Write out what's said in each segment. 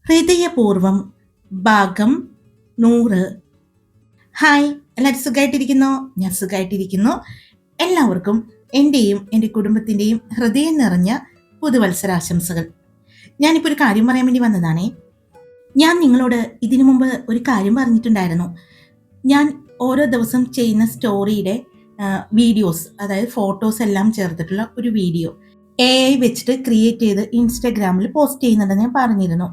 ഹൃദയപൂർവം ഭാഗം 100. ഹായ്, എല്ലാവരും സുഖമായിട്ടിരിക്കുന്നോ? ഞാൻ സുഖമായിട്ടിരിക്കുന്നു. എല്ലാവർക്കും എൻ്റെയും എൻ്റെ കുടുംബത്തിൻ്റെയും ഹൃദയം നിറഞ്ഞ പുതുവത്സരാശംസകൾ. ഞാനിപ്പോൾ ഒരു കാര്യം പറയാൻ വേണ്ടി വന്നതാണേ. ഞാൻ നിങ്ങളോട് ഇതിനു മുമ്പ് ഒരു കാര്യം പറഞ്ഞിട്ടുണ്ടായിരുന്നു. ഞാൻ ഓരോ ദിവസം ചെയ്യുന്ന സ്റ്റോറിയുടെ വീഡിയോസ്, അതായത് ഫോട്ടോസ് എല്ലാം ചേർത്തിട്ടുള്ള ഒരു വീഡിയോ AI വെച്ചിട്ട് ക്രിയേറ്റ് ചെയ്ത് ഇൻസ്റ്റാഗ്രാമിൽ പോസ്റ്റ് ചെയ്യുന്നുണ്ടെന്ന് ഞാൻ പറഞ്ഞിരുന്നു.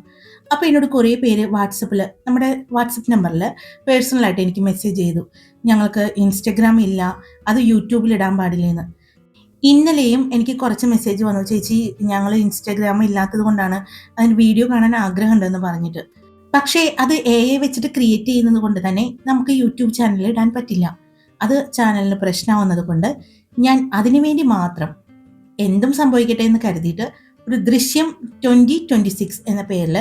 അപ്പോൾ എന്നോട് കുറേ പേര് വാട്സപ്പിൽ, നമ്മുടെ വാട്സപ്പ് നമ്പറിൽ പേഴ്സണലായിട്ട് എനിക്ക് മെസ്സേജ് ചെയ്തു, ഞങ്ങൾക്ക് ഇൻസ്റ്റഗ്രാം ഇല്ല, അത് യൂട്യൂബിൽ ഇടാൻ പാടില്ലെന്ന്. ഇന്നലെയും എനിക്ക് കുറച്ച് മെസ്സേജ് വന്നു, ചേച്ചി ഞങ്ങൾ ഇൻസ്റ്റഗ്രാം ഇല്ലാത്തത് കൊണ്ടാണ് അതിന് വീഡിയോ കാണാൻ ആഗ്രഹമുണ്ടെന്ന് പറഞ്ഞിട്ട്. പക്ഷേ അത് AI വെച്ചിട്ട് ക്രിയേറ്റ് ചെയ്യുന്നത് കൊണ്ട് തന്നെ നമുക്ക് യൂട്യൂബ് ചാനലിൽ ഇടാൻ പറ്റില്ല. അത് ചാനലിന് പ്രശ്നമാവുന്നത് കൊണ്ട് ഞാൻ അതിനു വേണ്ടി മാത്രം എന്തും സംഭവിക്കട്ടെ എന്ന് കരുതിയിട്ട് ഒരു ദൃശ്യം 2026 എന്ന പേരിൽ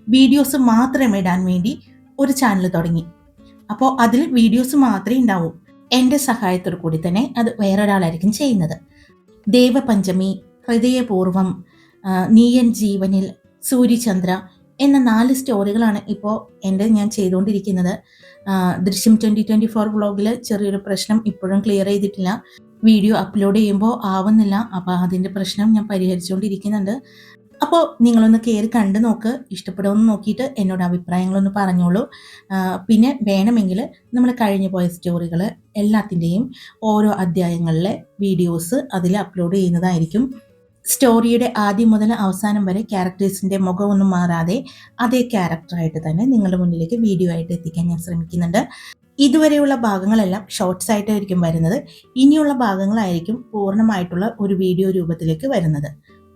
വീഡിയോസ് മാത്രം ഇടാൻ വേണ്ടി ഒരു ചാനൽ തുടങ്ങി. അപ്പോൾ അതിൽ വീഡിയോസ് മാത്രമേ ഉണ്ടാവൂ. എൻ്റെ സഹായത്തോടു കൂടി തന്നെ അത് വേറൊരാളായിരിക്കും ചെയ്യുന്നത്. ദേവപഞ്ചമി, ഹൃദയപൂർവം, നീയൻ ജീവനിൽ, സൂര്യചന്ദ്ര എന്ന 4 സ്റ്റോറികളാണ് ഇപ്പോൾ ഞാൻ ചെയ്തുകൊണ്ടിരിക്കുന്നത്. ദൃശ്യം 2024 വ്ളോഗിൽ ചെറിയൊരു പ്രശ്നം ഇപ്പോഴും ക്ലിയർ ചെയ്തിട്ടില്ല. വീഡിയോ അപ്ലോഡ് ചെയ്യുമ്പോൾ ആവുന്നില്ല. അപ്പോൾ അതിൻ്റെ പ്രശ്നം ഞാൻ പരിഹരിച്ചുകൊണ്ടിരിക്കുന്നുണ്ട്. അപ്പോൾ നിങ്ങളൊന്ന് കയറി കണ്ടു നോക്ക്. ഇഷ്ടപ്പെടുമെന്ന് നോക്കിയിട്ട് എന്നോട് അഭിപ്രായങ്ങളൊന്ന് പറഞ്ഞോളൂ. പിന്നെ വേണമെങ്കിൽ നമ്മൾ കഴിഞ്ഞു പോയ സ്റ്റോറികൾ എല്ലാത്തിൻ്റെയും ഓരോ അധ്യായങ്ങളിലെ വീഡിയോസ് അതിൽ അപ്ലോഡ് ചെയ്യുന്നതായിരിക്കും. സ്റ്റോറിയുടെ ആദ്യം മുതൽ അവസാനം വരെ ക്യാരക്ടേഴ്സിൻ്റെ മുഖമൊന്നും മാറാതെ അതേ ക്യാരക്ടറായിട്ട് തന്നെ നിങ്ങളുടെ മുന്നിലേക്ക് വീഡിയോ ആയിട്ട് എത്തിക്കാൻ ഞാൻ ശ്രമിക്കുന്നുണ്ട്. ഇതുവരെയുള്ള ഭാഗങ്ങളെല്ലാം ഷോർട്സ് ആയിട്ടായിരിക്കും വരുന്നത്. ഇനിയുള്ള ഭാഗങ്ങളായിരിക്കും പൂർണ്ണമായിട്ടുള്ള ഒരു വീഡിയോ രൂപത്തിലേക്ക് വരുന്നത്.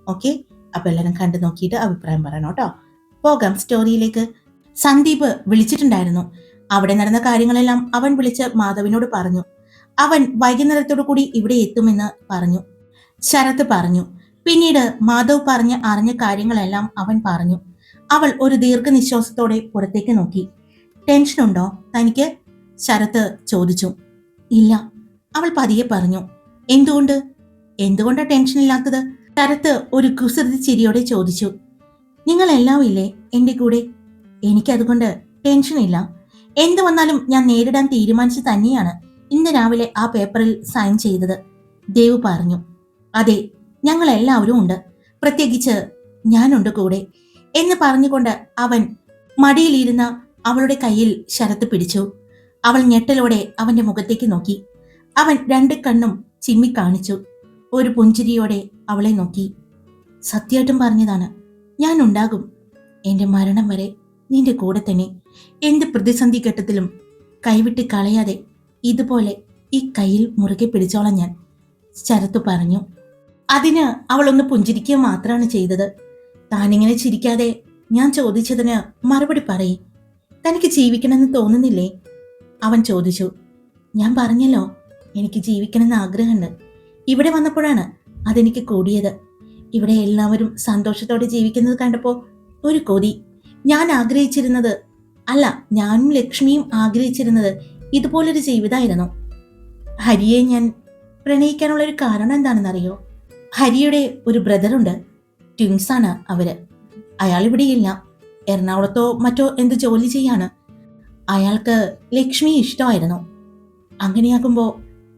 ഓക്കെ, അപ്പോൾ എല്ലാവരും കണ്ടു നോക്കിയിട്ട് അഭിപ്രായം പറയണം കേട്ടോ. പോകാം സ്റ്റോറിയിലേക്ക്. സന്ദീപ് വിളിച്ചിട്ടുണ്ടായിരുന്നു. അവിടെ നടന്ന കാര്യങ്ങളെല്ലാം അവൻ വിളിച്ച് മാധവിനോട് പറഞ്ഞു. അവൻ വൈകുന്നേരത്തോടു കൂടി ഇവിടെ എത്തുമെന്ന് പറഞ്ഞു. ശരത്ത് പറഞ്ഞു. പിന്നീട് മാധവ് അറിഞ്ഞ കാര്യങ്ങളെല്ലാം അവൻ പറഞ്ഞു. അവൾ ഒരു ദീർഘനിശ്വാസത്തോടെ പുറത്തേക്ക് നോക്കി. ടെൻഷനുണ്ടോ തനിക്ക്? ശരത്ത് ചോദിച്ചു. ഇല്ല, അവൾ പതിയെ പറഞ്ഞു. എന്തുകൊണ്ടാ ടെൻഷൻ ഇല്ലാത്തത്? ശരത്ത് ഒരു കുസൃതി ചിരിയോടെ ചോദിച്ചു. നിങ്ങളെല്ലാം ഇല്ലേ എൻ്റെ കൂടെ? എനിക്കതുകൊണ്ട് ടെൻഷനില്ല. എന്തു വന്നാലും ഞാൻ നേരിടാൻ തീരുമാനിച്ചു തന്നെയാണ് ഇന്ന് രാവിലെ ആ പേപ്പറിൽ സൈൻ ചെയ്തത്, ദേവ് പറഞ്ഞു. അതെ, ഞങ്ങൾ എല്ലാവരും ഉണ്ട്, പ്രത്യേകിച്ച് ഞാനുണ്ട് കൂടെ എന്ന് പറഞ്ഞുകൊണ്ട് അവൻ മടിയിലിരുന്ന അവളുടെ കയ്യിൽ ശരത്ത് പിടിച്ചു. അവൾ ഞെട്ടലോടെ അവന്റെ മുഖത്തേക്ക് നോക്കി. അവൻ 2 കണ്ണും ചിമ്മി കാണിച്ചു. ഒരു പുഞ്ചിരിയോടെ അവളെ നോക്കി. സത്യമായിട്ടും പറഞ്ഞതാണ്, ഞാൻ ഉണ്ടാകും, എൻ്റെ മരണം വരെ നിന്റെ കൂടെ തന്നെ. എന്ത് പ്രതിസന്ധി ഘട്ടത്തിലും കൈവിട്ട് കളയാതെ ഇതുപോലെ ഈ കയ്യിൽ മുറുകെ പിടിച്ചോളാം ഞാൻ, ശരത്ത് പറഞ്ഞു. അതിന് അവളൊന്ന് പുഞ്ചിരിക്കുക മാത്രമാണ് ചെയ്തത്. താനിങ്ങനെ ചിരിക്കാതെ ഞാൻ ചോദിച്ചതിന് മറുപടി പറയേ. തനിക്ക് ജീവിക്കണമെന്ന് തോന്നുന്നില്ലേ? അവൻ ചോദിച്ചു. ഞാൻ പറഞ്ഞല്ലോ, എനിക്ക് ജീവിക്കണമെന്ന് ആഗ്രഹമുണ്ട്. ഇവിടെ വന്നപ്പോഴാണ് അതെനിക്ക് കൂടിയത്. ഇവിടെ എല്ലാവരും സന്തോഷത്തോടെ ജീവിക്കുന്നത് കണ്ടപ്പോൾ ഒരു കൊതി. ഞാൻ ആഗ്രഹിച്ചിരുന്നത്, അല്ല, ഞാനും ലക്ഷ്മിയും ആഗ്രഹിച്ചിരുന്നത് ഇതുപോലൊരു ജീവിതമായിരുന്നു. ഹരിയെ ഞാൻ പ്രണയിക്കാനുള്ള ഒരു കാരണം എന്താണെന്നറിയോ? ഹരിയുടെ ഒരു ബ്രദറുണ്ട്, ട്വിൻസാണ് അവര്. അയാൾ ഇവിടെയില്ല, എറണാകുളത്തോ മറ്റോ എന്ത് ജോലി ചെയ്യാണ്. അയാൾക്ക് ലക്ഷ്മി ഇഷ്ടമായിരുന്നു. അങ്ങനെയാകുമ്പോൾ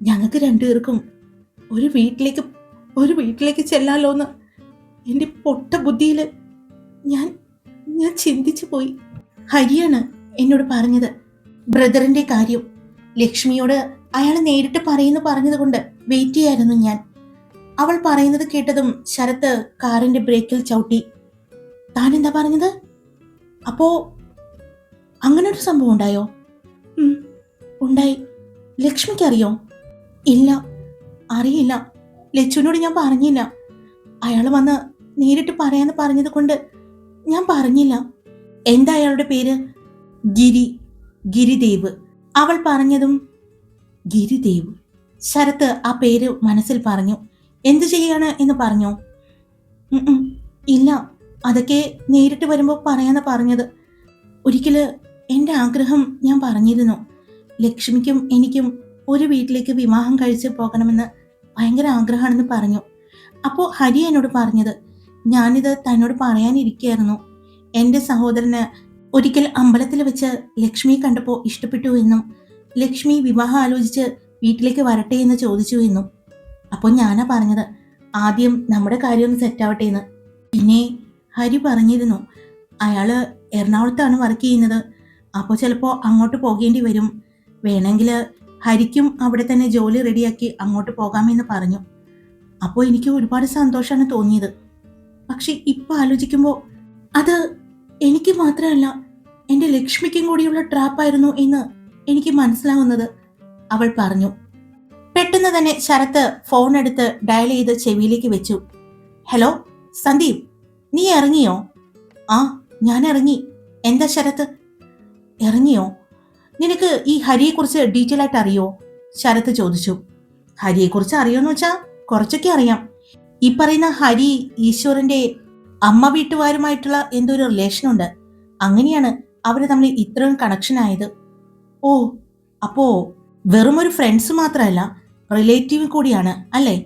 ഞങ്ങൾക്ക് 2 പേർക്കും ഒരു വീട്ടിലേക്ക് ചെല്ലാലോന്ന് എൻ്റെ പൊട്ട ബുദ്ധിയിൽ ഞാൻ ചിന്തിച്ചു പോയി. ഹരിയാണ് എന്നോട് പറഞ്ഞത് ബ്രദറിന്റെ കാര്യം. ലക്ഷ്മിയോട് അയാൾ നേരിട്ട് പറഞ്ഞത് കൊണ്ട് വെയിറ്റ് ചെയ്യായിരുന്നു ഞാൻ. അവൾ പറയുന്നത് കേട്ടതും ശരത്ത് കാറിന്റെ ബ്രേക്കിൽ ചവിട്ടി. താൻ എന്താ പറഞ്ഞത്? അപ്പോ അങ്ങനെ ഒരു സംഭവം ഉണ്ടായോ? ഉണ്ടായി. ലക്ഷ്മിക്ക് അറിയോ? ഇല്ല, അറിയില്ല. ലച്ചുവിനോട് ഞാൻ പറഞ്ഞില്ല. അയാൾ വന്ന് നേരിട്ട് പറയാന്ന് പറഞ്ഞത് കൊണ്ട് ഞാൻ പറഞ്ഞില്ല. എന്താ അയാളുടെ പേര്? ഗിരിദേവ്. അവൾ പറഞ്ഞതും ഗിരിദേവ്. ശരത്ത് ആ പേര് മനസ്സിൽ പറഞ്ഞു. എന്തു ചെയ്യാണ് എന്ന് പറഞ്ഞോ? ഇല്ല, അതൊക്കെ നേരിട്ട് വരുമ്പോൾ പറയാന്ന് പറഞ്ഞത്. ഒരിക്കല് എൻ്റെ ആഗ്രഹം ഞാൻ പറഞ്ഞിരുന്നു. ലക്ഷ്മിക്കും എനിക്കും ഒരു വീട്ടിലേക്ക് വിവാഹം കഴിച്ച് പോകണമെന്ന് ഭയങ്കര ആഗ്രഹമാണെന്ന് പറഞ്ഞു. അപ്പോൾ ഹരി എന്നോട് പറഞ്ഞത്. ഞാനിത് തന്നോട് പറയാനിരിക്കുകയായിരുന്നു. എൻ്റെ സഹോദരന് ഒരിക്കൽ അമ്പലത്തിൽ വെച്ച് ലക്ഷ്മിയെ കണ്ടപ്പോൾ ഇഷ്ടപ്പെട്ടു എന്നും ലക്ഷ്മി വിവാഹം ആലോചിച്ച് വീട്ടിലേക്ക് വരട്ടെ എന്ന് ചോദിച്ചു എന്നും. അപ്പോൾ ഞാനാ പറഞ്ഞത് ആദ്യം നമ്മുടെ കാര്യം ഒന്ന് സെറ്റാവട്ടെ എന്ന്. പിന്നെ ഹരി പറഞ്ഞിരുന്നു അയാള് എറണാകുളത്താണ് വർക്ക് ചെയ്യുന്നത്, അപ്പോൾ ചിലപ്പോൾ അങ്ങോട്ട് പോകേണ്ടി വരും, വേണമെങ്കിൽ ഹരിക്കും അവിടെ തന്നെ ജോലി റെഡിയാക്കി അങ്ങോട്ട് പോകാമെന്ന് പറഞ്ഞു. അപ്പോൾ എനിക്ക് ഒരുപാട് സന്തോഷമാണ് തോന്നിയത്. പക്ഷെ ഇപ്പം ആലോചിക്കുമ്പോൾ അത് എനിക്ക് മാത്രമല്ല എൻ്റെ ലക്ഷ്മിക്കും കൂടിയുള്ള ട്രാപ്പായിരുന്നു എന്ന് എനിക്ക് മനസ്സിലാവുന്നത്, അവൾ പറഞ്ഞു. പെട്ടെന്ന് തന്നെ ശരത്ത് ഫോൺ എടുത്ത് ഡയൽ ചെയ്ത് ചെവിയിലേക്ക് വെച്ചു. ഹലോ സന്ദീപ്, നീ ഇറങ്ങിയോ? ആ, ഞാൻ ഇറങ്ങി. എന്താ ശരത്ത്? ഇറങ്ങിയോ? നിനക്ക് ഈ ഹരിയെക്കുറിച്ച് ഡീറ്റെയിൽ ആയിട്ട് അറിയോ? ശരത്ത് ചോദിച്ചു. ഹരിയെക്കുറിച്ച് അറിയോന്ന് വെച്ചാൽ കുറച്ചൊക്കെ അറിയാം. ഈ പറയുന്ന ഹരി ഈശ്വറിന്റെ അമ്മ വീട്ടുകാരുമായിട്ടുള്ള എന്തോ ഒരു റിലേഷൻ ഉണ്ട്. അങ്ങനെയാണ് അവര് തമ്മിൽ ഇത്രയും കണക്ഷൻ ആയത്. ഓ, അപ്പോ വെറും ഒരു ഫ്രണ്ട്സ് മാത്രമല്ല, റിലേറ്റീവ് കൂടിയാണ് അല്ലേ?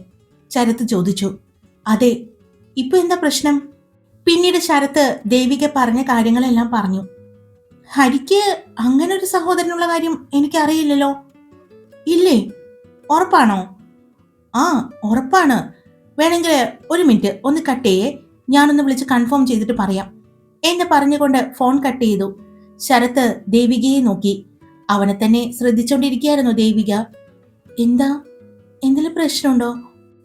ശരത്ത് ചോദിച്ചു. അതെ. ഇപ്പൊ എന്താ പ്രശ്നം? പിന്നീട് ശരത്ത് ദേവിക പറഞ്ഞ കാര്യങ്ങളെല്ലാം പറഞ്ഞു. ഹരിക്ക് അങ്ങനെ ഒരു സഹോദരനുള്ള കാര്യം എനിക്കറിയില്ലല്ലോ. ഇല്ലേ? ഉറപ്പാണോ? ആ, ഉറപ്പാണ്. വേണമെങ്കിൽ ഒരു മിനിറ്റ് ഒന്ന് കട്ട് ചെയ്യേ, ഞാനൊന്ന് വിളിച്ച് കൺഫേം ചെയ്തിട്ട് പറയാം എന്ന് പറഞ്ഞുകൊണ്ട് ഫോൺ കട്ട് ചെയ്തു. ശരത്ത് ദേവികയെ നോക്കി. അവനെ തന്നെ ശ്രദ്ധിച്ചോണ്ടിരിക്കുകയായിരുന്നു ദേവിക. എന്താ, എന്തെങ്കിലും പ്രശ്നമുണ്ടോ?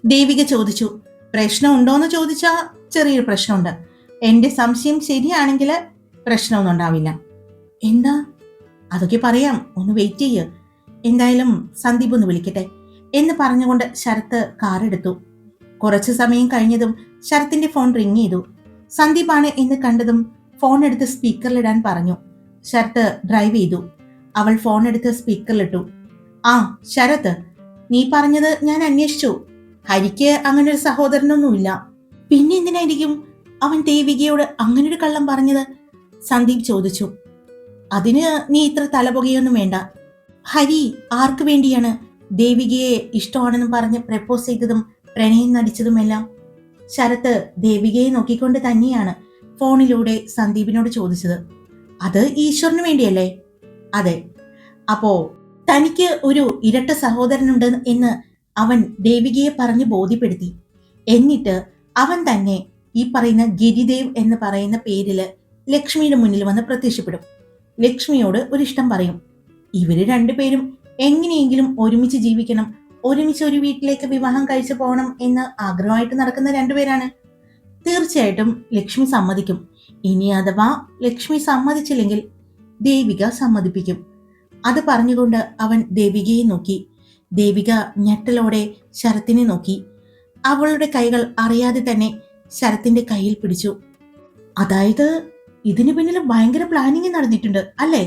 ദേവിക ചോദിച്ചു. പ്രശ്നമുണ്ടോന്ന് ചോദിച്ചാ ചെറിയൊരു പ്രശ്നമുണ്ട്. എന്റെ സംശയം ശരിയാണെങ്കിൽ പ്രശ്നമൊന്നും ഉണ്ടാവില്ല. എന്താ? അതൊക്കെ പറയാം, ഒന്ന് വെയിറ്റ് ചെയ്യ്. എന്തായാലും സന്ദീപ് ഒന്ന് വിളിക്കട്ടെ എന്ന് പറഞ്ഞുകൊണ്ട് ശരത്ത് കാറെടുത്തു. കുറച്ചു സമയം കഴിഞ്ഞതും ശരത്തിന്റെ ഫോൺ റിങ് ചെയ്തു. സന്ദീപാണ് എന്ന് കണ്ടതും ഫോൺ എടുത്ത് സ്പീക്കറിലിടാൻ പറഞ്ഞു. ശരത്ത് ഡ്രൈവ് ചെയ്തു. അവൾ ഫോൺ എടുത്ത് സ്പീക്കറിലിട്ടു. ആ ശരത്ത്, നീ പറഞ്ഞത് ഞാൻ അന്വേഷിച്ചു. ഹരിക്ക് അങ്ങനെ ഒരു സഹോദരനൊന്നുമില്ല. പിന്നെ എന്തിനായിരിക്കും അവൻ ദേവികയോട് അങ്ങനൊരു കള്ളം പറഞ്ഞത്? സന്ദീപ് ചോദിച്ചു. അതിന് നീ ഇത്ര തലപുകയൊന്നും വേണ്ട. ഹരി ആർക്കു വേണ്ടിയാണ് ദേവികയെ ഇഷ്ടമാണെന്ന് പറഞ്ഞ് പ്രപ്പോസ് ചെയ്തതും പ്രണയം നടിച്ചതുമെല്ലാം? ശരത്ത് ദേവികയെ നോക്കിക്കൊണ്ട് തന്നെയാണ് ഫോണിലൂടെ സന്ദീപിനോട് ചോദിച്ചത്. അത് ഈശ്വറിന് വേണ്ടിയല്ലേ? അതെ. അപ്പോ തനിക്ക് ഒരു ഇരട്ട സഹോദരനുണ്ട് എന്ന് അവൻ ദേവികയെ പറഞ്ഞ് ബോധ്യപ്പെടുത്തി. എന്നിട്ട് അവൻ തന്നെ ഈ പറയുന്ന ഗിരിദേവ് എന്ന് പറയുന്ന പേരില് ലക്ഷ്മിയുടെ മുന്നിൽ വന്ന് പ്രത്യക്ഷപ്പെടും. ലക്ഷ്മിയോട് ഒരിഷ്ടം പറയും. ഇവര് രണ്ടുപേരും എങ്ങനെയെങ്കിലും ഒരുമിച്ച് ജീവിക്കണം, ഒരുമിച്ച് ഒരു വീട്ടിലേക്ക് വിവാഹം കഴിച്ചു പോകണം എന്ന് ആഗ്രഹമായിട്ട് നടക്കുന്ന രണ്ടുപേരാണ്. തീർച്ചയായിട്ടും ലക്ഷ്മി സമ്മതിക്കും. ഇനി അഥവാ ലക്ഷ്മി സമ്മതിച്ചില്ലെങ്കിൽ ദേവിക സമ്മതിപ്പിക്കും. അത് പറഞ്ഞുകൊണ്ട് അവൻ ദേവികയെ നോക്കി. ദേവിക ഞെട്ടലോടെ ശരത്തിനെ നോക്കി. അവളുടെ കൈകൾ അറിയാതെ തന്നെ ശരത്തിന്റെ കയ്യിൽ പിടിച്ചു. അതായത് ഇതിനു പിന്നിൽ ഭയങ്കര പ്ലാനിങ് നടന്നിട്ടുണ്ട് അല്ലേ?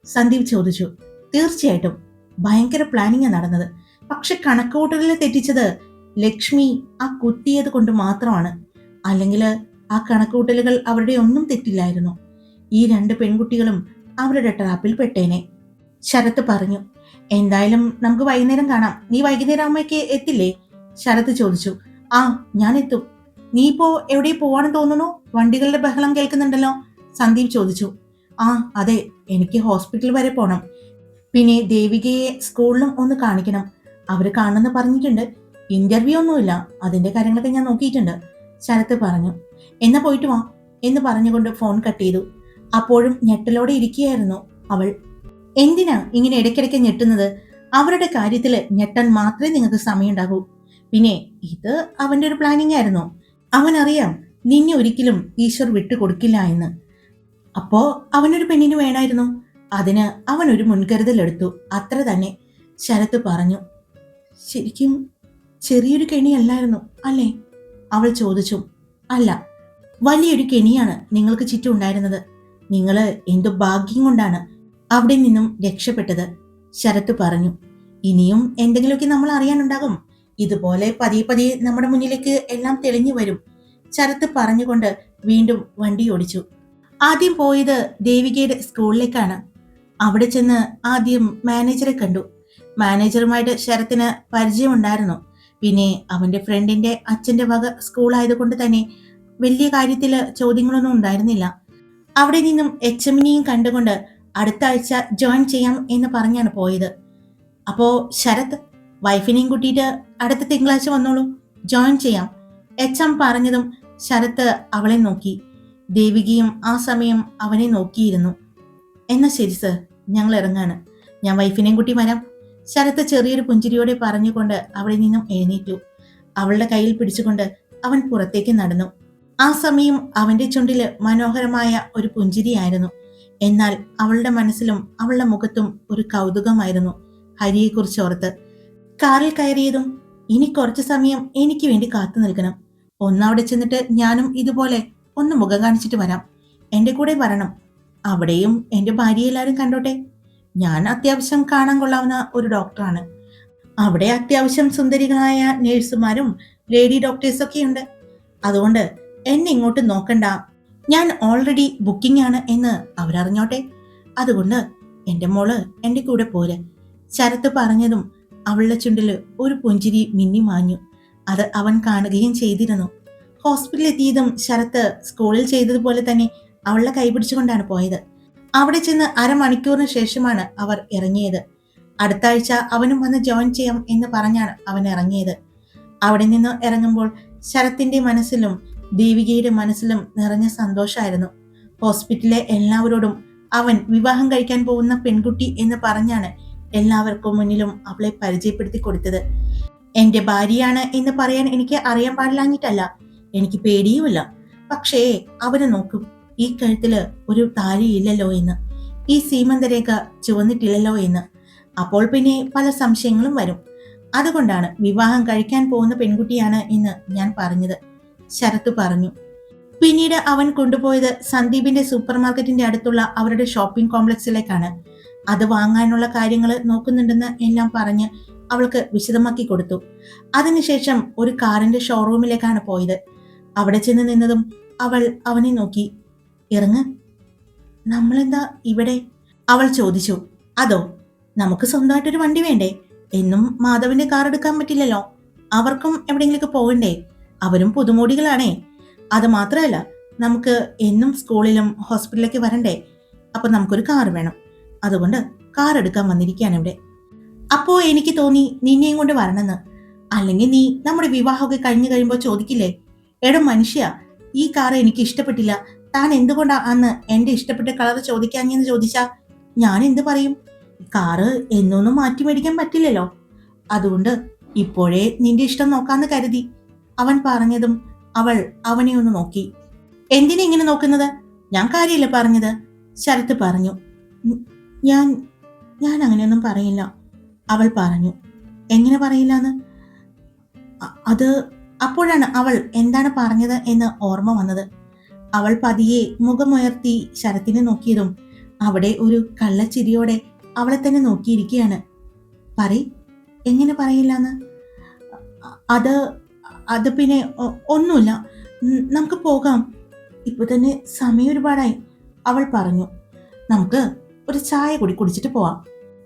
സന്ദീപ് ചോദിച്ചു. തീർച്ചയായിട്ടും ഭയങ്കര പ്ലാനിങ് നടന്നത്. പക്ഷെ കണക്കുകൂട്ടലിൽ തെറ്റിച്ചത് ലക്ഷ്മി ആ കുത്തിയത് കൊണ്ട് മാത്രമാണ്. അല്ലെങ്കിൽ ആ കണക്കുകൂട്ടലുകൾ അവരുടെ ഒന്നും തെറ്റില്ലായിരുന്നു. ഈ രണ്ട് പെൺകുട്ടികളും അവരുടെ ട്രാപ്പിൽ പെട്ടേനെ. ശരത്ത് പറഞ്ഞു. എന്തായാലും നമുക്ക് വൈകുന്നേരം കാണാം. നീ വൈകുന്നേരം ആവുമ്പേക്ക് എത്തില്ലേ? ശരത്ത് ചോദിച്ചു. ആ, ഞാൻ എത്തും. നീ ഇപ്പോ എവിടെ പോവാണെന്ന് തോന്നുന്നു? വണ്ടികളുടെ ബഹളം കേൾക്കുന്നുണ്ടല്ലോ. സന്ദീപ് ചോദിച്ചു. ആ അതെ, എനിക്ക് ഹോസ്പിറ്റൽ വരെ പോണം. പിന്നെ ദേവികയെ സ്കൂളിലും ഒന്ന് കാണിക്കണം. അവര് കാണുമെന്ന് പറഞ്ഞിട്ടുണ്ട്. ഇന്റർവ്യൂ ഒന്നുമില്ല, അതിന്റെ കാര്യങ്ങളൊക്കെ ഞാൻ നോക്കിയിട്ടുണ്ട്. ശരത്ത് പറഞ്ഞു. എന്നാ പോയിട്ട് വാ എന്ന് പറഞ്ഞുകൊണ്ട് ഫോൺ കട്ട് ചെയ്തു. അപ്പോഴും ഞെട്ടലോടെ ഇരിക്കുകയായിരുന്നു അവൾ. എന്തിനാ ഇങ്ങനെ ഇടയ്ക്കിടയ്ക്ക് ഞെട്ടുന്നത്? അവരുടെ കാര്യത്തില് ഞെട്ടാൻ മാത്രമേ നിങ്ങൾക്ക് സമയമുണ്ടാകൂ. പിന്നെ ഇത് അവന്റെ ഒരു പ്ലാനിങ് ആയിരുന്നു. അവനറിയാം നിന്നെ ഒരിക്കലും ഈശ്വർ വിട്ടുകൊടുക്കില്ല എന്ന്. അപ്പോ അവനൊരു പെണ്ണിന് വേണമായിരുന്നു. അതിന് അവൻ ഒരു മുൻകരുതൽ എടുത്തു, അത്ര തന്നെ. ശരത്ത് പറഞ്ഞു. ശരിക്കും ചെറിയൊരു കെണിയല്ലായിരുന്നു അല്ലേ? അവൾ ചോദിച്ചു. അല്ല, വലിയൊരു കെണിയാണ് നിങ്ങൾക്ക് ചുറ്റും ഉണ്ടായിരുന്നത്. നിങ്ങള് എന്തു ഭാഗ്യം കൊണ്ടാണ് അവിടെ നിന്നും രക്ഷപ്പെട്ടത്. ശരത്ത് പറഞ്ഞു. ഇനിയും എന്തെങ്കിലുമൊക്കെ നമ്മൾ അറിയാനുണ്ടാകും. ഇതുപോലെ പതിയെ പതിയെ നമ്മുടെ മുന്നിലേക്ക് എല്ലാം തെളിഞ്ഞു വരും. ശരത്ത് പറഞ്ഞുകൊണ്ട് വീണ്ടും വണ്ടി ഓടിച്ചു. ആദ്യം പോയത് ദേവികയുടെ സ്കൂളിലേക്കാണ്. അവിടെ ചെന്ന് ആദ്യം മാനേജറെ കണ്ടു. മാനേജറുമായിട്ട് ശരത്തിന് പരിചയമുണ്ടായിരുന്നു. പിന്നെ അവന്റെ ഫ്രണ്ടിന്റെ അച്ഛന്റെ വക സ്കൂൾ ആയതുകൊണ്ട് തന്നെ വലിയ കാര്യത്തില് ചോദ്യങ്ങളൊന്നും ഉണ്ടായിരുന്നില്ല. അവിടെ നിന്നും എച്ച് കണ്ടുകൊണ്ട് അടുത്ത ആഴ്ച ജോയിൻ ചെയ്യാം എന്ന് പറഞ്ഞാണ് പോയത്. അപ്പോ ശരത്, വൈഫിനെയും കൂട്ടിയിട്ട് അടുത്ത തിങ്കളാഴ്ച വന്നോളൂ, ജോയിൻ ചെയ്യാം. എച്ച് പറഞ്ഞതും ശരത്ത് അവളെ നോക്കി. ദേവികയും ആ സമയം അവനെ നോക്കിയിരുന്നു. എന്നാ ശരി സർ, ഞങ്ങൾ ഇറങ്ങാണ്. ഞാൻ വൈഫിനെയും കൂട്ടി വരാം. ശരത്ത് ചെറിയൊരു പുഞ്ചിരിയോടെ പറഞ്ഞുകൊണ്ട് അവിടെ നിന്നും എഴുന്നേറ്റു. അവളുടെ കയ്യിൽ പിടിച്ചുകൊണ്ട് അവൻ പുറത്തേക്ക് നടന്നു. ആ സമയം അവന്റെ ചുണ്ടില് മനോഹരമായ ഒരു പുഞ്ചിരിയായിരുന്നു. എന്നാൽ അവളുടെ മനസ്സിലും അവളുടെ മുഖത്തും ഒരു കൗതുകമായിരുന്നു ഹരിയെക്കുറിച്ച് ഓർത്ത്. കാറിൽ കയറിയതും ഇനി കുറച്ചു സമയം എനിക്ക് വേണ്ടി കാത്തു നിൽക്കണം. ഒന്നവിടെ ചെന്നിട്ട് ഞാനും ഇതുപോലെ ഒന്ന് മുഖം കാണിച്ചിട്ട് വരാം. എന്റെ കൂടെ വരണം. അവിടെയും എന്റെ ഭാര്യ എല്ലാവരും കണ്ടോട്ടെ. ഞാൻ അത്യാവശ്യം കാണാൻ കൊള്ളാവുന്ന ഒരു ഡോക്ടറാണ്. അവിടെ അത്യാവശ്യം സുന്ദരികളായ നേഴ്സുമാരും ലേഡി ഡോക്ടേഴ്സൊക്കെ ഉണ്ട്. അതുകൊണ്ട് എന്നെ ഇങ്ങോട്ട് നോക്കണ്ട, ഞാൻ ഓൾറെഡി ബുക്കിംഗ് ആണ് എന്ന് അവരറിഞ്ഞോട്ടെ. അതുകൊണ്ട് എന്റെ മോള് എന്റെ കൂടെ പോര്. ശരത്ത് പറഞ്ഞതും അവളുടെ ചുണ്ടില് ഒരു പുഞ്ചിരി മിന്നി മാഞ്ഞു. അത് അവൻ കാണുകയും ചെയ്തിരുന്നു. ഹോസ്പിറ്റലിൽ എത്തിയതും ശരത്ത് സ്കൂളിൽ ചെയ്തതുപോലെ തന്നെ അവളുടെ കൈപിടിച്ചുകൊണ്ടാണ് പോയത്. അവിടെ ചെന്ന് അരമണിക്കൂറിന് ശേഷമാണ് അവർ ഇറങ്ങിയത്. അടുത്ത ആഴ്ച അവനും വന്ന് ജോയിൻ ചെയ്യാം എന്ന് പറഞ്ഞാണ് അവൻ ഇറങ്ങിയത്. അവിടെ നിന്ന് ഇറങ്ങുമ്പോൾ ശരത്തിന്റെ മനസ്സിലും ദേവികയുടെ മനസ്സിലും നിറഞ്ഞ സന്തോഷമായിരുന്നു. ഹോസ്പിറ്റലിലെ എല്ലാവരോടും അവൻ വിവാഹം കഴിക്കാൻ പോകുന്ന പെൺകുട്ടി എന്ന് പറഞ്ഞാണ് എല്ലാവർക്കും മുന്നിലും അവളെ പരിചയപ്പെടുത്തി കൊടുത്തത്. എന്റെ ഭാര്യയാണ് എന്ന് പറയാൻ എനിക്ക് അറിയാൻ പാടില്ലാഞ്ഞിട്ടല്ല, എനിക്ക് പേടിയുമില്ല. പക്ഷേ അവന് നോക്കും, ഈ കഴുത്തില് ഒരു താലിയില്ലല്ലോ എന്ന്, ഈ സീമന്തരേഖ ചുവന്നിട്ടില്ലല്ലോ എന്ന്. അപ്പോൾ പിന്നെ പല സംശയങ്ങളും വരും. അതുകൊണ്ടാണ് വിവാഹം കഴിക്കാൻ പോകുന്ന പെൺകുട്ടിയാണ് എന്ന് ഞാൻ പറഞ്ഞത്, ശരത്ത് പറഞ്ഞു. പിന്നീട് അവൻ കൊണ്ടുപോയത് സന്ദീപിന്റെ സൂപ്പർ മാർക്കറ്റിന്റെ അടുത്തുള്ള അവരുടെ ഷോപ്പിംഗ് കോംപ്ലക്സിലേക്കാണ്. അത് വാങ്ങാനുള്ള കാര്യങ്ങൾ നോക്കുന്നുണ്ടെന്ന് എല്ലാം പറഞ്ഞ് അവൾക്ക് വിശദമാക്കി കൊടുത്തു. അതിനുശേഷം ഒരു കാറിന്റെ ഷോറൂമിലേക്കാണ് പോയത്. അവിടെ ചെന്ന് നിന്നതും അവൾ അവനെ നോക്കി. ഇറങ്ങ്, നമ്മളെന്താ ഇവിടെ? അവൾ ചോദിച്ചു. അതോ, നമുക്ക് സ്വന്തമായിട്ടൊരു വണ്ടി വേണ്ടേ? എന്നും മാധവന്റെ കാർ എടുക്കാൻ പറ്റില്ലല്ലോ. അവർക്കും എവിടെയെങ്കിലൊക്കെ പോകണ്ടേ? അവരും പുതുമോടികളാണേ. അത് മാത്രമല്ല, നമുക്ക് എന്നും സ്കൂളിലും ഹോസ്പിറ്റലിലേക്ക് വരണ്ടേ? അപ്പൊ നമുക്കൊരു കാർ വേണം. അതുകൊണ്ട് കാർ എടുക്കാൻ വന്നിരിക്കുകയാണ് ഇവിടെ. അപ്പോ എനിക്ക് തോന്നി നിന്നെയും കൊണ്ട് വരണമെന്ന്. അല്ലെങ്കിൽ നീ നമ്മുടെ വിവാഹമൊക്കെ കഴിഞ്ഞു കഴിയുമ്പോൾ ചോദിക്കില്ലേ, എടോ മനുഷ്യ, ഈ കാർ എനിക്ക് ഇഷ്ടപ്പെട്ടില്ല, താൻ എന്തുകൊണ്ടാ അന്ന് എന്റെ ഇഷ്ടപ്പെട്ട കളർ ചോദിക്കാഞ്ഞെന്ന് ചോദിച്ചാ ഞാൻ എന്ത് പറയും? കാറ് എന്നൊന്നും മാറ്റി മേടിക്കാൻ പറ്റില്ലല്ലോ. അതുകൊണ്ട് ഇപ്പോഴേ നിന്റെ ഇഷ്ടം നോക്കാന്ന് കരുതി. അവൻ പറഞ്ഞതും അവൾ അവനെ ഒന്ന് നോക്കി. എന്തിനാ ഇങ്ങനെ നോക്കുന്നത്? ഞാൻ കാര്യമില്ല പറഞ്ഞത്, ശരത്ത് പറഞ്ഞു. ഞാൻ ഞാൻ അങ്ങനെയൊന്നും പറയില്ല, അവൾ പറഞ്ഞു. എങ്ങനെ പറയില്ലാന്ന്? അത് അപ്പോഴാണ് അവൾ എന്താണ് പറഞ്ഞത് എന്ന് ഓർമ്മ വന്നത്. അവൾ പതിയെ മുഖമുയർത്തി ശരത്തിനെ നോക്കിയതും അവിടെ ഒരു കള്ളച്ചിരിയോടെ അവളെ തന്നെ നോക്കിയിരിക്കുകയാണ്. പറയ്, എങ്ങനെ പറയില്ലാന്ന്? അത് അത് പിന്നെ ഒന്നുമില്ല, നമുക്ക് പോകാം, ഇപ്പൊ തന്നെ സമയം ഒരുപാടായി, അവൾ പറഞ്ഞു. നമുക്ക് ഒരു ചായ കൂടി കുടിച്ചിട്ട് പോവാം.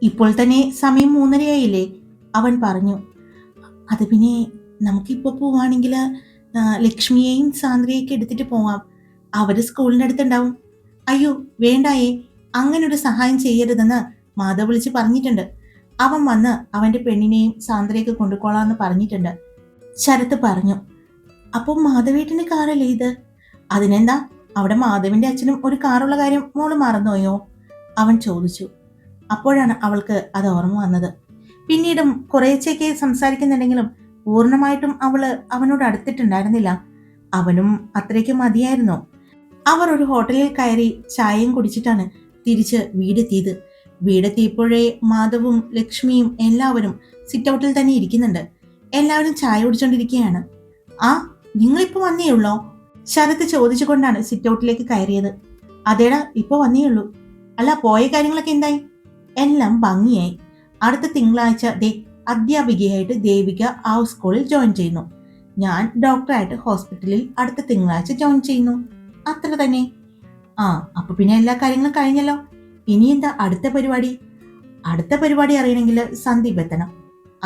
ഇപ്പോൾ തന്നെ സമയം 3:30 അവൻ പറഞ്ഞു. അത് പിന്നെ നമുക്കിപ്പോ പോവാണെങ്കിൽ ലക്ഷ്മിയെയും സാന്ദ്രയൊക്കെ എടുത്തിട്ട് പോവാം. അവര് സ്കൂളിന്റെ അടുത്തുണ്ടാവും. അയ്യോ വേണ്ടായേ, അങ്ങനെ ഒരു സഹായം ചെയ്യരുതെന്ന് മാധവ് വിളിച്ച് പറഞ്ഞിട്ടുണ്ട്. അവൻ വന്ന് അവന്റെ പെണ്ണിനെയും സാന്ദ്രയൊക്കെ കൊണ്ടുപോകാന്ന് പറഞ്ഞിട്ടുണ്ട്, ശരത്ത് പറഞ്ഞു. അപ്പൊ മാധവേട്ടന്റെ കാറല്ലേ ഇത്? അതിനെന്താ, അവിടെ മാധവിന്റെ അച്ഛനും ഒരു കാറുള്ള കാര്യം മോള് മറന്നുപോയോ? അവൻ ചോദിച്ചു. അപ്പോഴാണ് അവൾക്ക് അത് ഓർമ്മ വന്നത്. പിന്നീടും കുറേച്ചൊക്കെ സംസാരിക്കുന്നുണ്ടെങ്കിലും പൂർണ്ണമായിട്ടും അവള് അവനോട് അടുത്തിട്ടുണ്ടായിരുന്നില്ല. അവനും അത്രയ്ക്ക് മതിയായിരുന്നു. അവർ ഒരു ഹോട്ടലിൽ കയറി ചായയും കുടിച്ചിട്ടാണ് തിരിച്ച് വീടെത്തിയത്. വീടെത്തിയപ്പോഴേ മാധവും ലക്ഷ്മിയും എല്ലാവരും സിറ്റ് ഔട്ടിൽ തന്നെ ഇരിക്കുന്നുണ്ട്. എല്ലാവരും ചായ കുടിച്ചോണ്ടിരിക്കുകയാണ്. ആ, നിങ്ങളിപ്പോ വന്നേ ഉള്ളോ? ശരത്ത് ചോദിച്ചുകൊണ്ടാണ് സിറ്റ് ഔട്ടിലേക്ക് കയറിയത്. അതേടാ, ഇപ്പൊ വന്നേ ഉള്ളൂ. അല്ല, പോയ കാര്യങ്ങളൊക്കെ എന്തായി? എല്ലാം ഭംഗിയായി. അടുത്ത തിങ്കളാഴ്ച അധ്യാപികയായിട്ട് ദേവിക ആ സ്കൂളിൽ ജോയിൻ ചെയ്യുന്നു. ഞാൻ ഡോക്ടറായിട്ട് ഹോസ്പിറ്റലിൽ അടുത്ത തിങ്കളാഴ്ച ജോയിൻ ചെയ്യുന്നു. അത്ര തന്നെ. ആ, അപ്പൊ പിന്നെ എല്ലാ കാര്യങ്ങളും കഴിഞ്ഞല്ലോ. ഇനി എന്താ അടുത്ത പരിപാടി? അടുത്ത പരിപാടി അറിയണമെങ്കിൽ സന്ദീപ് എത്തണം.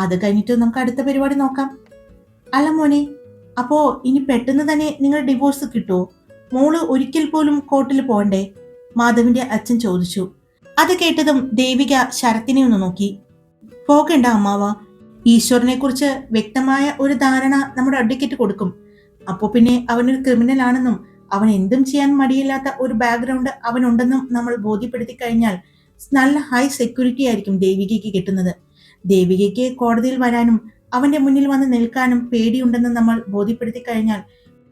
അത് കഴിഞ്ഞിട്ട് നമുക്ക് അടുത്ത പരിപാടി നോക്കാം. അല്ല മോനെ, അപ്പോ ഇനി പെട്ടെന്ന് തന്നെ നിങ്ങൾ ഡിവോഴ്സ് കിട്ടുമോ? മോള് ഒരിക്കൽ പോലും കോർട്ടിൽ പോകണ്ടേ? മാധവിന്റെ അച്ഛൻ ചോദിച്ചു. അത് കേട്ടതും ദേവിക ശരത്തിനെ ഒന്ന് നോക്കി. പോകണ്ട അമ്മാവ, ഈശ്വരനെ കുറിച്ച് വ്യക്തമായ ഒരു ധാരണ നമ്മുടെ അഡ്വക്കേറ്റ് കൊടുക്കും. അപ്പോ പിന്നെ അവനൊരു ക്രിമിനൽ ആണെന്നും അവൻ എന്തും ചെയ്യാൻ മടിയില്ലാത്ത ഒരു ബാക്ക്ഗ്രൗണ്ട് അവനുണ്ടെന്നും നമ്മൾ ബോധ്യപ്പെടുത്തി കഴിഞ്ഞാൽ നല്ല ഹൈ സെക്യൂരിറ്റി ആയിരിക്കും ദേവികയ്ക്ക് കിട്ടുന്നത്. ദേവികയ്ക്ക് കോടതിയിൽ വരാനും അവന്റെ മുന്നിൽ വന്ന് നിൽക്കാനും പേടിയുണ്ടെന്ന് നമ്മൾ ബോധ്യപ്പെടുത്തി കഴിഞ്ഞാൽ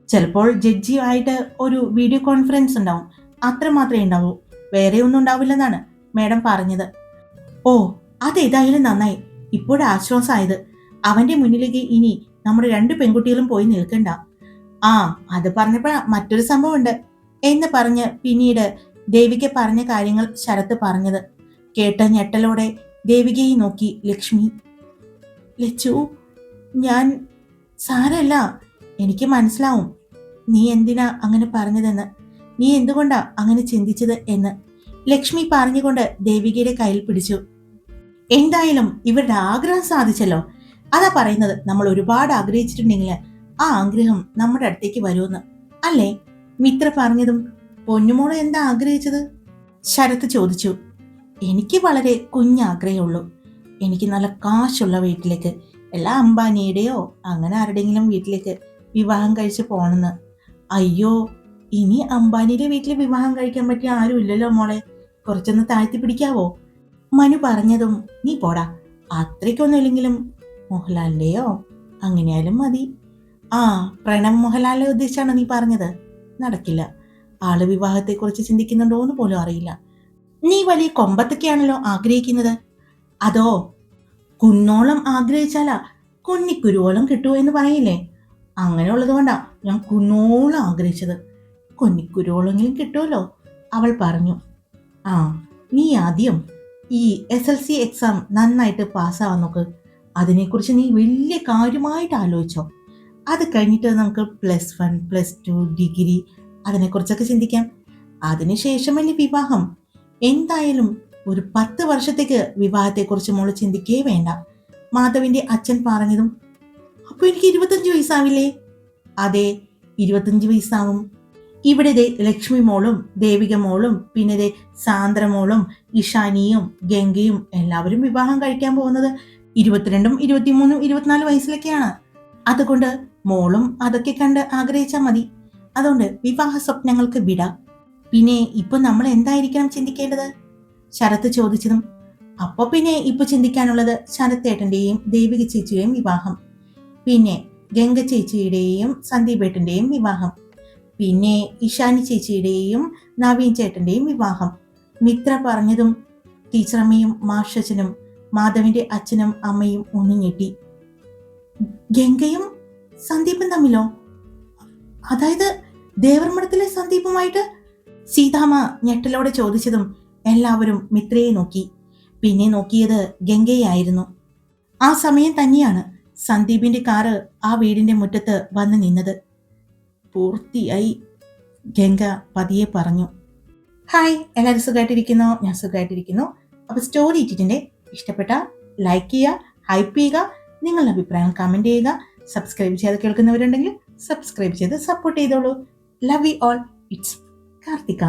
ചിലപ്പോൾ ജഡ്ജിയുമായിട്ട് ഒരു വീഡിയോ കോൺഫറൻസ് ഉണ്ടാവും. അത്ര മാത്രമേ ഉണ്ടാവൂ, വേറെ ഒന്നും ഉണ്ടാവില്ലെന്നാണ് മാഡം പറഞ്ഞത്. ഓ, അതേതായാലും നന്നായി, ഇപ്പോഴാശ്വാസമായത്. അവന്റെ മുന്നിലേക്ക് ഇനി നമ്മുടെ 2 പെൺകുട്ടികളും പോയി നിൽക്കണ്ട. ആ, അത് പറഞ്ഞപ്പോഴാ മറ്റൊരു സംഭവം ഉണ്ട് എന്ന് പറഞ്ഞ് പിന്നീട് ദേവിക പറഞ്ഞ കാര്യങ്ങൾ ശരത്ത് പറഞ്ഞത് കേട്ട ഞെട്ടലോടെ ദേവികയെ നോക്കി ലക്ഷ്മി. ലച്ചു, ഞാൻ സാരല്ല, എനിക്ക് മനസ്സിലാവും നീ എന്തിനാ അങ്ങനെ പറഞ്ഞതെന്ന്, നീ എന്തുകൊണ്ടാ അങ്ങനെ ചിന്തിച്ചത് എന്ന് ലക്ഷ്മി പറഞ്ഞുകൊണ്ട് ദേവികയുടെ കയ്യിൽ പിടിച്ചു. എന്തായാലും ഇവരുടെ ആഗ്രഹം സാധിച്ചല്ലോ. അതാ പറയുന്നത്, നമ്മൾ ഒരുപാട് ആഗ്രഹിച്ചിട്ടുണ്ടെങ്കിൽ ആ ആഗ്രഹം നമ്മുടെ അടുത്തേക്ക് വരുമെന്ന്. അല്ലേ? മിത്ര പറഞ്ഞതും പൊന്നുമോള് എന്താ ആഗ്രഹിച്ചത്? ശരത്ത് ചോദിച്ചു. എനിക്ക് വളരെ കുഞ്ഞാഗ്രഹമുള്ളൂ. എനിക്ക് നല്ല കാശുള്ള വീട്ടിലേക്ക്, എല്ലാ അംബാനിയുടെയോ അങ്ങനെ ആരുടെയെങ്കിലും വീട്ടിലേക്ക് വിവാഹം കഴിച്ച് പോണെന്ന്. അയ്യോ, ഇനി അംബാനിയുടെ വീട്ടിൽ വിവാഹം കഴിക്കാൻ പറ്റിയ ആരും ഇല്ലല്ലോ മോളെ, കുറച്ചൊന്ന് താഴ്ത്തി പിടിക്കാവോ? മനു പറഞ്ഞതും നീ പോടാ, അത്രയ്ക്കൊന്നും ഇല്ലെങ്കിലും മോഹൻലാലിന്റെയോ അങ്ങനെയാലും മതി. ആ, പ്രണവ് മോഹൻലാലിനെ ഉദ്ദേശിച്ചാണ് നീ പറഞ്ഞത്? നടക്കില്ല, ആള് വിവാഹത്തെക്കുറിച്ച് ചിന്തിക്കുന്നുണ്ടോ എന്ന് പോലും അറിയില്ല. നീ വലിയ കൊമ്പത്തൊക്കെയാണല്ലോ ആഗ്രഹിക്കുന്നത്. അതോ കുന്നോളം ആഗ്രഹിച്ചാലാ കുന്നിക്കുരുവോളം കിട്ടൂ എന്ന് പറയില്ലേ? അങ്ങനെയുള്ളത് കൊണ്ടാ ഞാൻ കുന്നോളം ആഗ്രഹിച്ചത്. കുന്നിക്കുരുവോളെങ്കിലും കിട്ടുമല്ലോ, അവൾ പറഞ്ഞു. ആ, നീ ആദ്യം ഈ SLC എക്സാം നന്നായിട്ട് പാസ്സാവാൻ നോക്ക്. അതിനെക്കുറിച്ച് നീ വലിയ കാര്യമായിട്ട് ആലോചിച്ചോ. അത് കഴിഞ്ഞിട്ട് നമുക്ക് +1, +2, ഡിഗ്രി അതിനെക്കുറിച്ചൊക്കെ ചിന്തിക്കാം. അതിനുശേഷമല്ലേ വിവാഹം. എന്തായാലും ഒരു 10 വർഷത്തേക്ക് വിവാഹത്തെക്കുറിച്ച് മോള് ചിന്തിക്കേ വേണ്ട. മാധവിന്റെ അച്ഛൻ പറഞ്ഞതും അപ്പൊ എനിക്ക് 25 വയസ്സാവില്ലേ? അതെ, 25 വയസ്സാവും. ഇവിടെ ലക്ഷ്മി മോളും ദേവിക മോളും പിന്നെ സാന്ദ്ര മോളും ഇഷാനിയും ഗംഗയും എല്ലാവരും വിവാഹം കഴിക്കാൻ പോകുന്നത് 22, 23, 24 വയസ്സിലൊക്കെയാണ്. അതുകൊണ്ട് മോളും അതൊക്കെ കണ്ട് ആഗ്രഹിച്ചാൽ മതി. അതുകൊണ്ട് വിവാഹ സ്വപ്നങ്ങൾക്ക് വിടാം. പിന്നെ ഇപ്പൊ നമ്മൾ എന്തായിരിക്കണം ചിന്തിക്കേണ്ടത്? ശരത്ത് ചോദിച്ചതും അപ്പൊ പിന്നെ ഇപ്പൊ ചിന്തിക്കാനുള്ളത് ശരത്തേട്ടന്റെയും ദേവിക ചേച്ചിയുടെയും വിവാഹം, പിന്നെ ഗംഗ ചേച്ചിയുടെയും സന്ദീപേട്ടന്റെയും വിവാഹം, പിന്നെ ഇഷാനി ചേച്ചിയുടെയും നവീൻ ചേട്ടന്റെയും വിവാഹം. മിത്ര പറഞ്ഞതും ടീച്ചറമ്മയും മാഷച്ചനും മാധവിന്റെ അച്ഛനും അമ്മയും ഒന്ന് ഞെട്ടി. ഗംഗയും സന്ദീപും തമ്മിലോ? അതായത് ദേവർമഠത്തിലെ സന്ദീപുമായിട്ട്? സീതാമ്മ ഞെട്ടലോടെ ചോദിച്ചതും എല്ലാവരും മിത്രയെ നോക്കി. പിന്നെ നോക്കിയത് ഗംഗയായിരുന്നു. ആ സമയം തന്നെയാണ് സന്ദീപിന്റെ കാറ് ആ വീടിന്റെ മുറ്റത്ത് വന്ന് നിന്നത്. പൂർത്തിയായി, ഗംഗ പതിയെ പറഞ്ഞു. ഹായ്, എല്ലാവരും സുഖമായിട്ടിരിക്കുന്നോ? ഞാൻ സുഖമായിട്ടിരിക്കുന്നു. അപ്പൊ സ്റ്റോറി ഇട്ടിട്ടുണ്ട്, ഇഷ്ടപ്പെട്ട ലൈക്ക് ചെയ്യുക, ഹൈപ്പ് ചെയ്യുക, നിങ്ങളുടെ അഭിപ്രായം കമന്റ് ചെയ്യുക. സബ്സ്ക്രൈബ് ചെയ്ത് കേൾക്കുന്നവരുണ്ടെങ്കിൽ സബ്സ്ക്രൈബ് ചെയ്ത് സപ്പോർട്ട് ചെയ്തോളൂ. Love you all. It's Karthika.